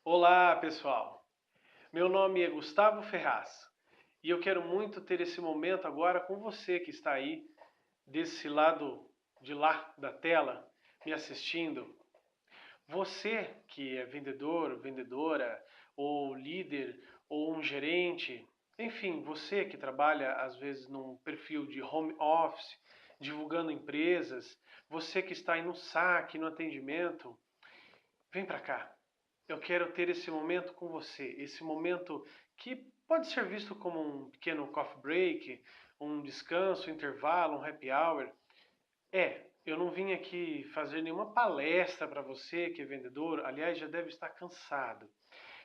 Olá, pessoal. Meu nome é Gustavo Ferraz e eu quero muito ter esse momento agora com você que está aí desse lado de lá da tela me assistindo. Você que é vendedor, vendedora, ou líder, ou um gerente, enfim, você que trabalha às vezes num perfil de home office, divulgando empresas, você que está aí no saque, no atendimento, vem para cá. Eu quero ter esse momento com você, esse momento que pode ser visto como um pequeno coffee break, um descanso, um intervalo, um happy hour. Eu não vim aqui fazer nenhuma palestra para você que é vendedor, aliás, já deve estar cansado.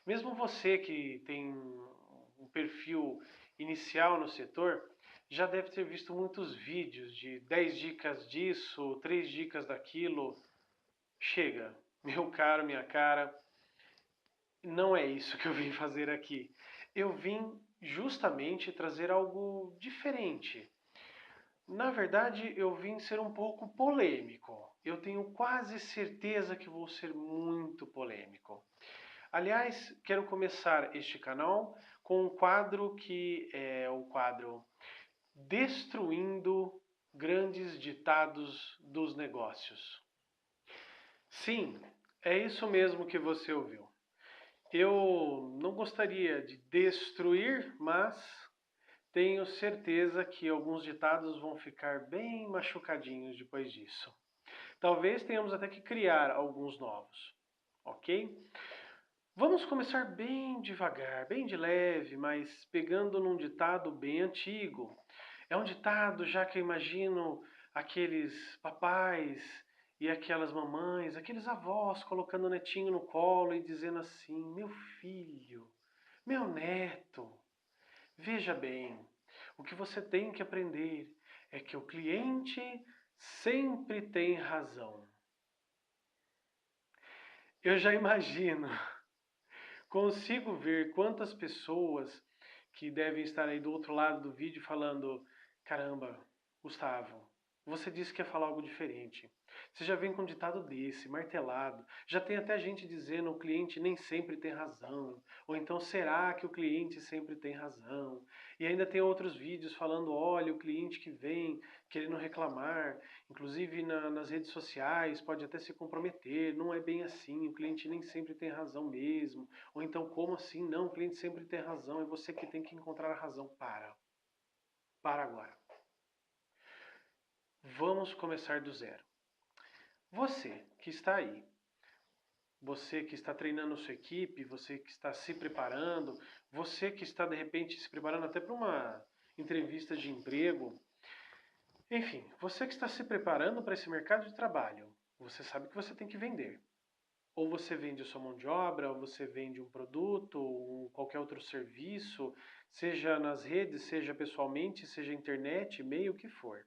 Mesmo você que tem um perfil inicial no setor, já deve ter visto muitos vídeos de 10 dicas disso, 3 dicas daquilo. Chega, meu caro, minha cara, não é isso que eu vim fazer aqui. Eu vim justamente trazer algo diferente. Na verdade, eu vim ser um pouco polêmico. Eu tenho quase certeza que vou ser muito polêmico. Aliás, quero começar este canal com um quadro que é o quadro Destruindo Grandes Ditados dos Negócios. Sim, é isso mesmo que você ouviu. Eu não gostaria de destruir, mas tenho certeza que alguns ditados vão ficar bem machucadinhos depois disso. Talvez tenhamos até que criar alguns novos, ok? Vamos começar bem devagar, bem de leve, mas pegando num ditado bem antigo. É um ditado já que eu imagino aqueles papais e aquelas mamães, aqueles avós colocando o netinho no colo e dizendo assim: meu filho, meu neto, veja bem, o que você tem que aprender é que o cliente sempre tem razão. Eu já imagino, consigo ver quantas pessoas que devem estar aí do outro lado do vídeo falando: caramba, Gustavo, você disse que ia falar algo diferente. Você já vem com um ditado desse, martelado. Já tem até gente dizendo o cliente nem sempre tem razão. Ou então, será que o cliente sempre tem razão? E ainda tem outros vídeos falando: olha, o cliente que vem querendo reclamar, inclusive nas redes sociais, pode até se comprometer. Não é bem assim, o cliente nem sempre tem razão mesmo. Ou então, como assim? Não, o cliente sempre tem razão, é você que tem que encontrar a razão. Para agora. Vamos começar do zero. Você que está aí, você que está treinando sua equipe, você que está se preparando, você que está de repente se preparando até para uma entrevista de emprego, enfim, você que está se preparando para esse mercado de trabalho, você sabe que você tem que vender. Ou você vende a sua mão de obra, ou você vende um produto, ou qualquer outro serviço, seja nas redes, seja pessoalmente, seja internet, e-mail, o que for.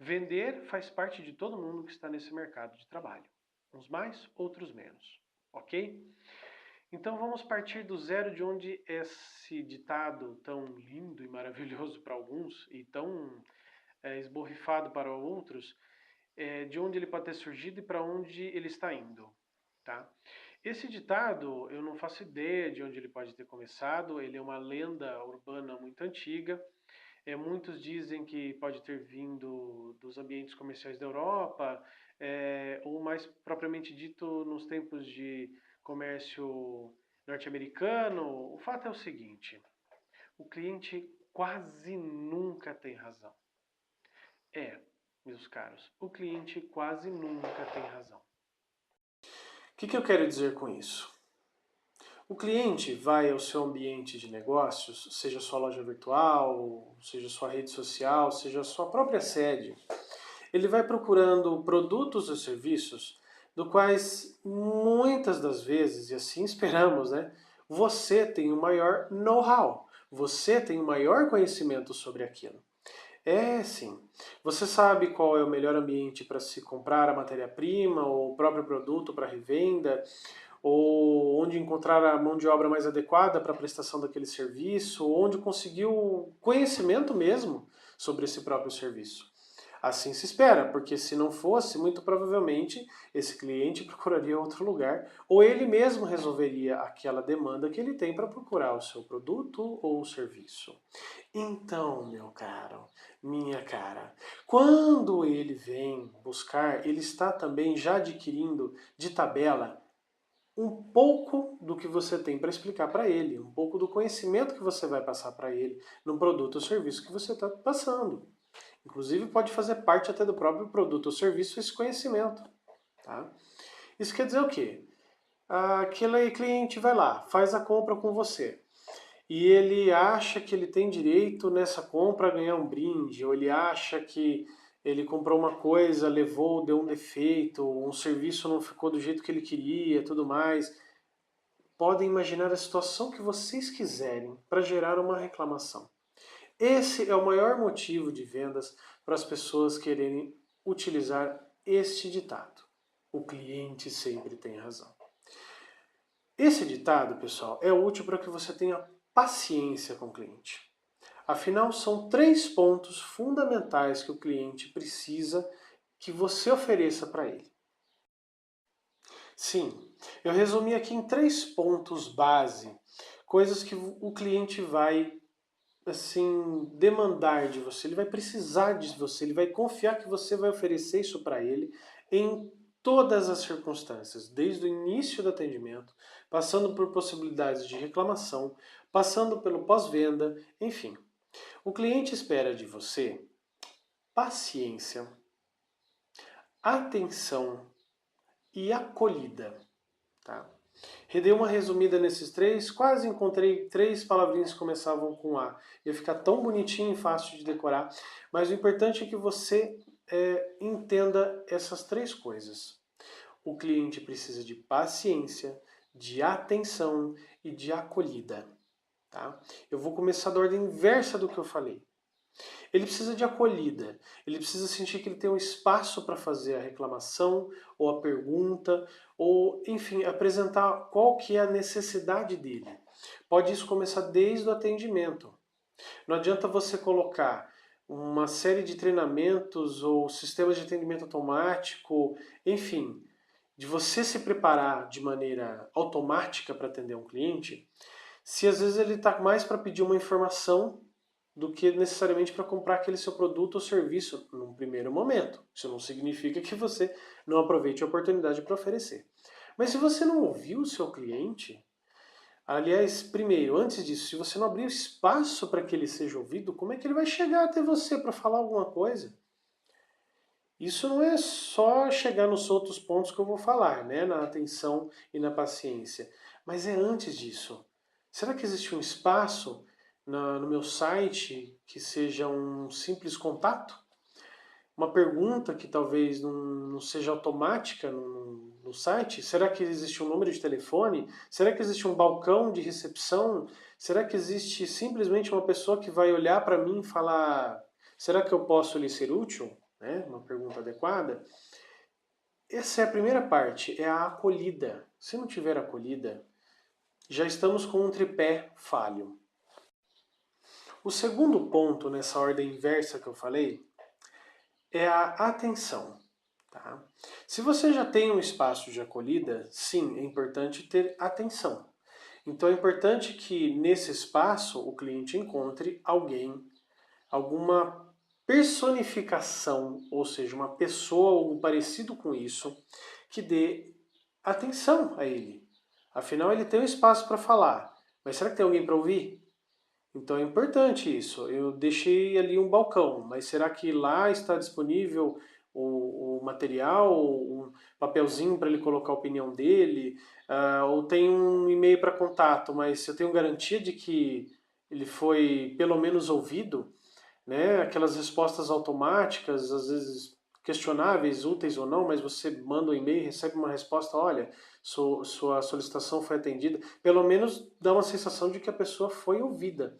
Vender faz parte de todo mundo que está nesse mercado de trabalho. Uns mais, outros menos. Ok? Então vamos partir do zero de onde esse ditado tão lindo e maravilhoso para alguns e tão esborrifado para outros, de onde ele pode ter surgido e para onde ele está indo. Tá? Esse ditado, eu não faço ideia de onde ele pode ter começado, ele é uma lenda urbana muito antiga. Muitos dizem que pode ter vindo dos ambientes comerciais da Europa, ou mais propriamente dito, nos tempos de comércio norte-americano. O fato é o seguinte: o cliente quase nunca tem razão. Meus caros, o cliente quase nunca tem razão. O que eu quero dizer com isso? O cliente vai ao seu ambiente de negócios, seja sua loja virtual, seja sua rede social, seja sua própria sede. Ele vai procurando produtos ou serviços do quais muitas das vezes, e assim esperamos, né, você tem o maior know-how, você tem o maior conhecimento sobre aquilo. Sim. Você sabe qual é o melhor ambiente para se comprar a matéria-prima ou o próprio produto para revenda, ou onde encontrar a mão de obra mais adequada para a prestação daquele serviço, ou onde conseguir o conhecimento mesmo sobre esse próprio serviço. Assim se espera, porque se não fosse, muito provavelmente esse cliente procuraria outro lugar ou ele mesmo resolveria aquela demanda que ele tem para procurar o seu produto ou serviço. Então, meu caro, minha cara, quando ele vem buscar, ele está também já adquirindo de tabela um pouco do que você tem para explicar para ele, um pouco do conhecimento que você vai passar para ele no produto ou serviço que você está passando. Inclusive pode fazer parte até do próprio produto ou serviço esse conhecimento. Tá? Isso quer dizer o quê? Aquele cliente vai lá, faz a compra com você. E ele acha que ele tem direito nessa compra a ganhar um brinde, ou ele acha que ele comprou uma coisa, levou, deu um defeito, um serviço não ficou do jeito que ele queria, tudo mais. Podem imaginar a situação que vocês quiserem para gerar uma reclamação. Esse é o maior motivo de vendas para as pessoas quererem utilizar este ditado. O cliente sempre tem razão. Esse ditado, pessoal, é útil para que você tenha paciência com o cliente. Afinal, são 3 pontos fundamentais que o cliente precisa que você ofereça para ele. Sim, eu resumi aqui em 3 pontos base, coisas que o cliente vai assim demandar de você, ele vai precisar de você, ele vai confiar que você vai oferecer isso para ele em todas as circunstâncias, desde o início do atendimento, passando por possibilidades de reclamação, passando pelo pós-venda, enfim. O cliente espera de você paciência, atenção e acolhida. Tá? Dei uma resumida nesses 3, quase encontrei 3 palavrinhas que começavam com A. Ia ficar tão bonitinho e fácil de decorar, mas o importante é que você entenda essas 3 coisas. O cliente precisa de paciência, de atenção e de acolhida. Tá? Eu vou começar da ordem inversa do que eu falei. Ele precisa de acolhida, ele precisa sentir que ele tem um espaço para fazer a reclamação ou a pergunta, ou enfim, apresentar qual que é a necessidade dele. Pode isso começar desde o atendimento. Não adianta você colocar uma série de treinamentos ou sistemas de atendimento automático, enfim, de você se preparar de maneira automática para atender um cliente, se às vezes ele está mais para pedir uma informação do que necessariamente para comprar aquele seu produto ou serviço num primeiro momento. Isso não significa que você não aproveite a oportunidade para oferecer. Mas se você não ouviu o seu cliente, aliás, primeiro, antes disso, se você não abrir espaço para que ele seja ouvido, como é que ele vai chegar até você para falar alguma coisa? Isso não é só chegar nos outros pontos que eu vou falar, né? Na atenção e na paciência, mas é antes disso. Será que existe um espaço no meu site que seja um simples contato? Uma pergunta que talvez não seja automática no site? Será que existe um número de telefone? Será que existe um balcão de recepção? Será que existe simplesmente uma pessoa que vai olhar para mim e falar: será que eu posso lhe ser útil? Né? Uma pergunta adequada. Essa é a primeira parte, é a acolhida. Se não tiver acolhida, já estamos com um tripé falho. O segundo ponto nessa ordem inversa que eu falei é a atenção. Tá? Se você já tem um espaço de acolhida, sim, é importante ter atenção. Então é importante que nesse espaço o cliente encontre alguém, alguma personificação, ou seja, uma pessoa ou algo parecido com isso, que dê atenção a ele. Afinal, ele tem um espaço para falar, mas será que tem alguém para ouvir? Então é importante isso. Eu deixei ali um balcão, mas será que lá está disponível o material, um papelzinho para ele colocar a opinião dele? Ou tem um e-mail para contato, mas eu tenho garantia de que ele foi pelo menos ouvido? Né? Aquelas respostas automáticas, às vezes questionáveis, úteis ou não, mas você manda um e-mail e recebe uma resposta: olha, sua solicitação foi atendida. Pelo menos dá uma sensação de que a pessoa foi ouvida.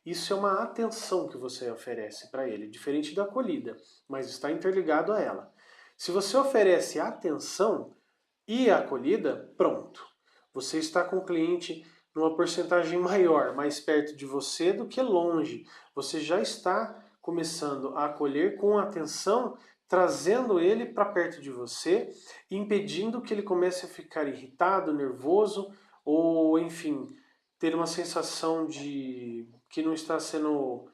Isso é uma atenção que você oferece para ele, diferente da acolhida, mas está interligado a ela. Se você oferece atenção e a acolhida, pronto. Você está com o cliente numa porcentagem maior, mais perto de você do que longe. Você já está começando a acolher com atenção, trazendo ele para perto de você, impedindo que ele comece a ficar irritado, nervoso ou, enfim, ter uma sensação de que não está sendo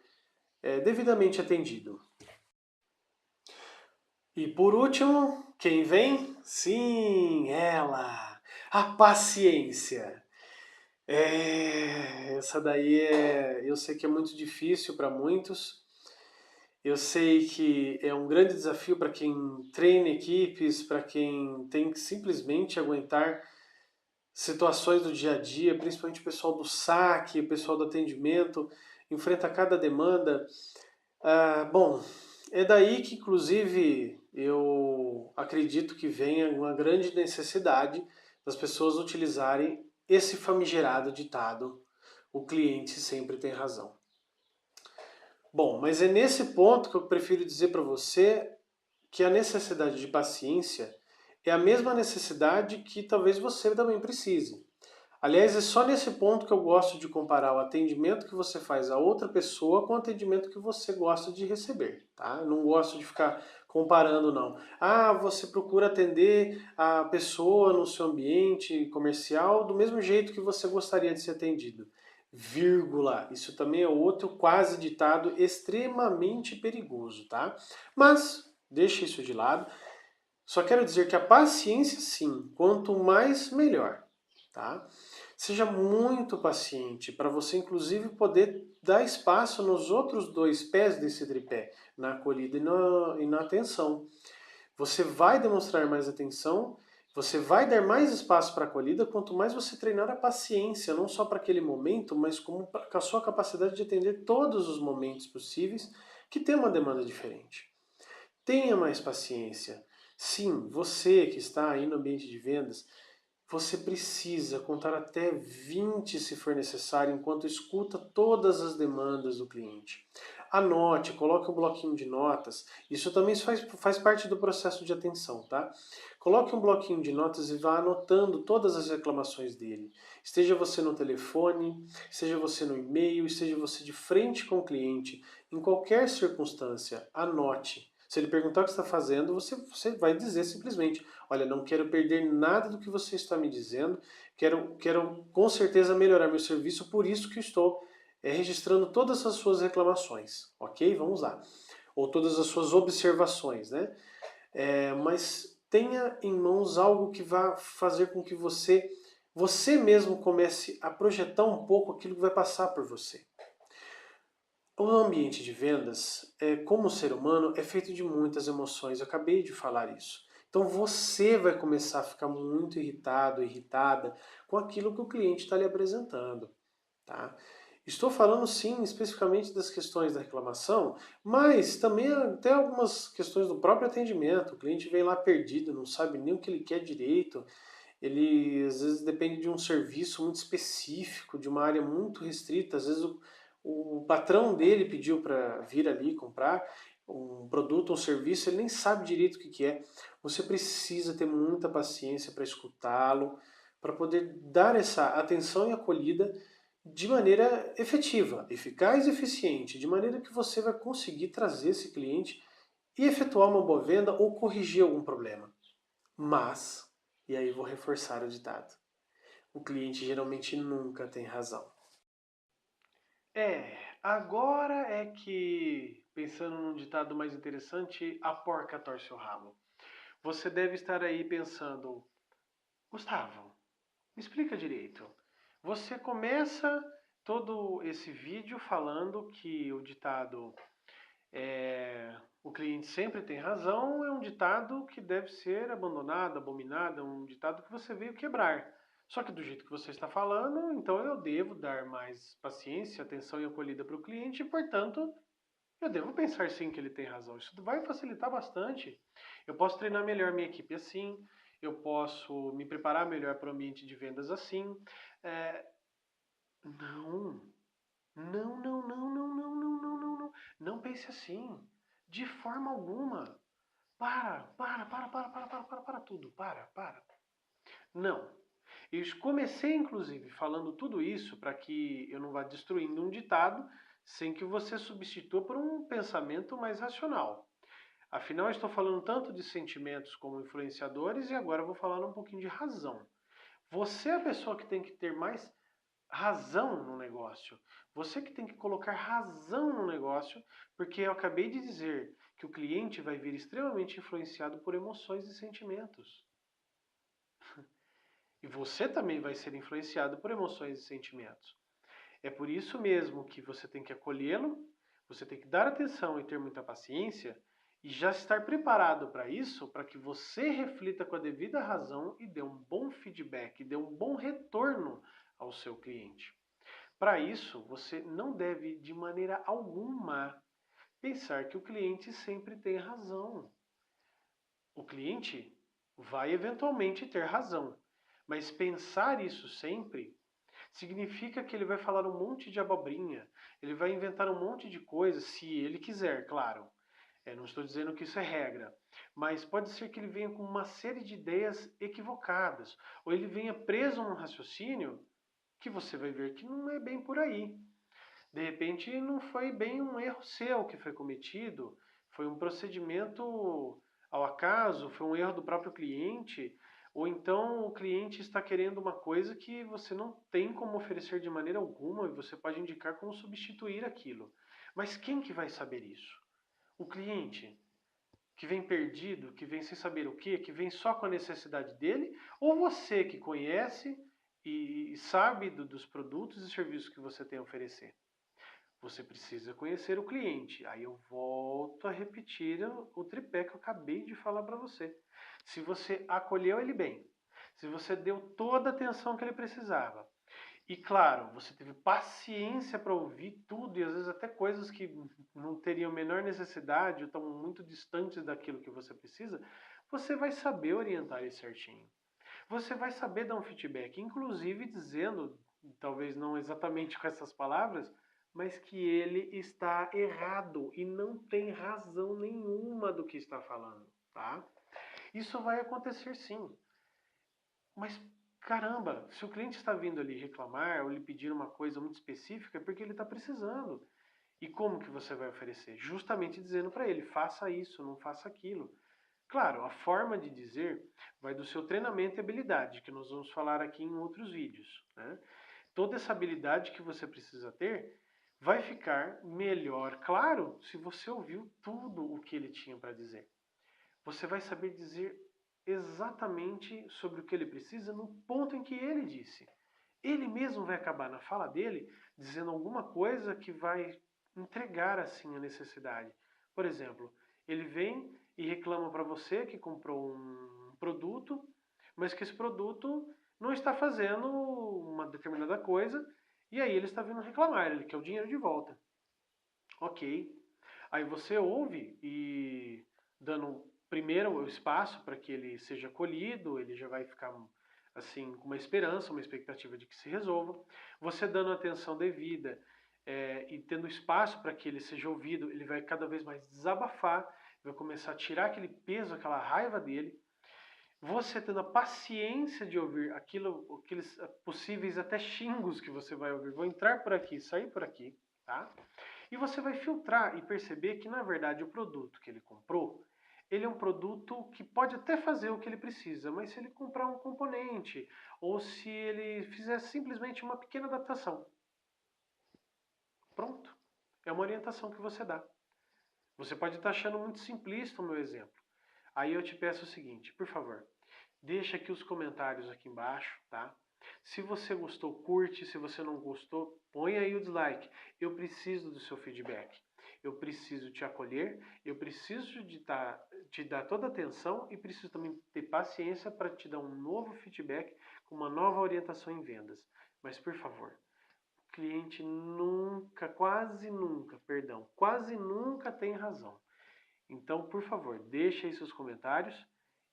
devidamente atendido. E por último, quem vem? Sim, ela, a paciência. Essa daí eu sei que é muito difícil para muitos. Eu sei que é um grande desafio para quem treina equipes, para quem tem que simplesmente aguentar situações do dia a dia, principalmente o pessoal do saque, o pessoal do atendimento, enfrenta cada demanda. Bom, é daí que, inclusive, eu acredito que venha uma grande necessidade das pessoas utilizarem esse famigerado ditado: o cliente sempre tem razão. Bom, mas é nesse ponto que eu prefiro dizer para você que a necessidade de paciência é a mesma necessidade que talvez você também precise. Aliás, é só nesse ponto que eu gosto de comparar o atendimento que você faz a outra pessoa com o atendimento que você gosta de receber, tá? Eu não gosto de ficar comparando, não. Você procura atender a pessoa no seu ambiente comercial do mesmo jeito que você gostaria de ser atendido. Vírgula. Isso também é outro quase ditado extremamente perigoso, tá? Mas, deixa isso de lado. Só quero dizer que a paciência, sim, quanto mais, melhor, tá? Seja muito paciente para você, inclusive, poder dar espaço nos outros dois pés desse tripé, na acolhida e na atenção. Você vai demonstrar mais atenção, você vai dar mais espaço para a acolhida quanto mais você treinar a paciência, não só para aquele momento, mas como com a sua capacidade de atender todos os momentos possíveis que tem uma demanda diferente. Tenha mais paciência. Sim, você que está aí no ambiente de vendas, você precisa contar até 20 se for necessário, enquanto escuta todas as demandas do cliente. Anote, coloque um bloquinho de notas. Isso também faz parte do processo de atenção, tá? Coloque um bloquinho de notas e vá anotando todas as reclamações dele. Esteja você no telefone, esteja você no e-mail, esteja você de frente com o cliente. Em qualquer circunstância, anote. Se ele perguntar o que está fazendo, você vai dizer simplesmente: olha, não quero perder nada do que você está me dizendo, quero com certeza melhorar meu serviço, por isso que estou registrando todas as suas reclamações, ok? Vamos lá. Ou todas as suas observações, né? Mas tenha em mãos algo que vá fazer com que você mesmo comece a projetar um pouco aquilo que vai passar por você. O ambiente de vendas, como ser humano, é feito de muitas emoções. Eu acabei de falar isso. Então você vai começar a ficar muito irritado, irritada com aquilo que o cliente está lhe apresentando. Tá? Estou falando sim especificamente das questões da reclamação, mas também até algumas questões do próprio atendimento. O cliente vem lá perdido, não sabe nem o que ele quer direito. Ele às vezes depende de um serviço muito específico, de uma área muito restrita. Às vezes o patrão dele pediu para vir ali comprar um produto ou serviço, ele nem sabe direito o que é. Você precisa ter muita paciência para escutá-lo, para poder dar essa atenção e acolhida de maneira efetiva, eficaz e eficiente, de maneira que você vai conseguir trazer esse cliente e efetuar uma boa venda ou corrigir algum problema. Mas, e aí vou reforçar o ditado, o cliente geralmente nunca tem razão. Agora é que, pensando num ditado mais interessante, a porca torce o rabo. Você deve estar aí pensando: Gustavo, me explica direito. Você começa todo esse vídeo falando que o ditado o cliente sempre tem razão, é um ditado que deve ser abandonado, abominado, é um ditado que você veio quebrar. Só que do jeito que você está falando, então eu devo dar mais paciência, atenção e acolhida para o cliente e, portanto, eu devo pensar sim que ele tem razão. Isso vai facilitar bastante. Eu posso treinar melhor minha equipe assim, eu posso me preparar melhor para o ambiente de vendas assim. É, Não, não, não, não, não, não, não, não, não, não. Não pense assim. De forma alguma. Para tudo. Para. Não. Eu comecei, inclusive, falando tudo isso para que eu não vá destruindo um ditado, sem que você substitua por um pensamento mais racional. Afinal, eu estou falando tanto de sentimentos como influenciadores e agora eu vou falar um pouquinho de razão. Você é a pessoa que tem que ter mais razão no negócio. Você que tem que colocar razão no negócio, porque eu acabei de dizer que o cliente vai vir extremamente influenciado por emoções e sentimentos. E você também vai ser influenciado por emoções e sentimentos. É por isso mesmo que você tem que acolhê-lo, você tem que dar atenção e ter muita paciência e já estar preparado para isso, para que você reflita com a devida razão e dê um bom feedback, dê um bom retorno ao seu cliente. Para isso, você não deve de maneira alguma pensar que o cliente sempre tem razão. O cliente vai eventualmente ter razão, mas pensar isso sempre significa que ele vai falar um monte de abobrinha, ele vai inventar um monte de coisas, se ele quiser, claro. Não estou dizendo que isso é regra, mas pode ser que ele venha com uma série de ideias equivocadas, ou ele venha preso num raciocínio que você vai ver que não é bem por aí. De repente, não foi bem um erro seu que foi cometido, foi um procedimento ao acaso, foi um erro do próprio cliente, ou então o cliente está querendo uma coisa que você não tem como oferecer de maneira alguma e você pode indicar como substituir aquilo. Mas quem que vai saber isso? O cliente, que vem perdido, que vem sem saber o que vem só com a necessidade dele, ou você que conhece e sabe dos produtos e serviços que você tem a oferecer? Você precisa conhecer o cliente. Aí eu volto a repetir o tripé que eu acabei de falar para você. Se você acolheu ele bem, se você deu toda a atenção que ele precisava, e claro, você teve paciência para ouvir tudo e às vezes até coisas que não teriam a menor necessidade ou estão muito distantes daquilo que você precisa, você vai saber orientar ele certinho. Você vai saber dar um feedback, inclusive dizendo, talvez não exatamente com essas palavras, mas que ele está errado e não tem razão nenhuma do que está falando, tá? Isso vai acontecer sim. Mas caramba, se o cliente está vindo ali reclamar ou lhe pedir uma coisa muito específica, é porque ele está precisando. E como que você vai oferecer? Justamente dizendo para ele, faça isso, não faça aquilo. Claro, a forma de dizer vai do seu treinamento e habilidade, que nós vamos falar aqui em outros vídeos, né? Toda essa habilidade que você precisa ter vai ficar melhor, claro, se você ouviu tudo o que ele tinha para dizer. Você vai saber dizer exatamente sobre o que ele precisa no ponto em que ele disse. Ele mesmo vai acabar na fala dele dizendo alguma coisa que vai entregar assim a necessidade. Por exemplo, ele vem e reclama para você que comprou um produto, mas que esse produto não está fazendo uma determinada coisa, e aí ele está vindo reclamar, ele quer o dinheiro de volta. Ok. Aí você ouve e dando primeiro o espaço para que ele seja acolhido, ele já vai ficar assim com uma esperança, uma expectativa de que se resolva. Você dando atenção devida e tendo espaço para que ele seja ouvido, ele vai cada vez mais desabafar, vai começar a tirar aquele peso, aquela raiva dele. Você tendo a paciência de ouvir aqueles possíveis até xingos que você vai ouvir, vão entrar por aqui, sair por aqui, tá? E você vai filtrar e perceber que, na verdade, o produto que ele comprou, ele é um produto que pode até fazer o que ele precisa, mas se ele comprar um componente, ou se ele fizer simplesmente uma pequena adaptação, pronto. É uma orientação que você dá. Você pode estar achando muito simplista o meu exemplo. Aí eu te peço o seguinte, por favor, deixa aqui os comentários aqui embaixo, tá? Se você gostou, curte. Se você não gostou, põe aí o dislike. Eu preciso do seu feedback. Eu preciso te acolher. Eu preciso te dar toda a atenção e preciso também ter paciência para te dar um novo feedback com uma nova orientação em vendas. Mas, por favor, o cliente quase nunca tem razão. Então, por favor, deixe aí seus comentários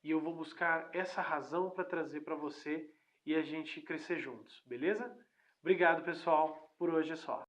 e eu vou buscar essa razão para trazer para você e a gente crescer juntos, beleza? Obrigado, pessoal. Por hoje é só.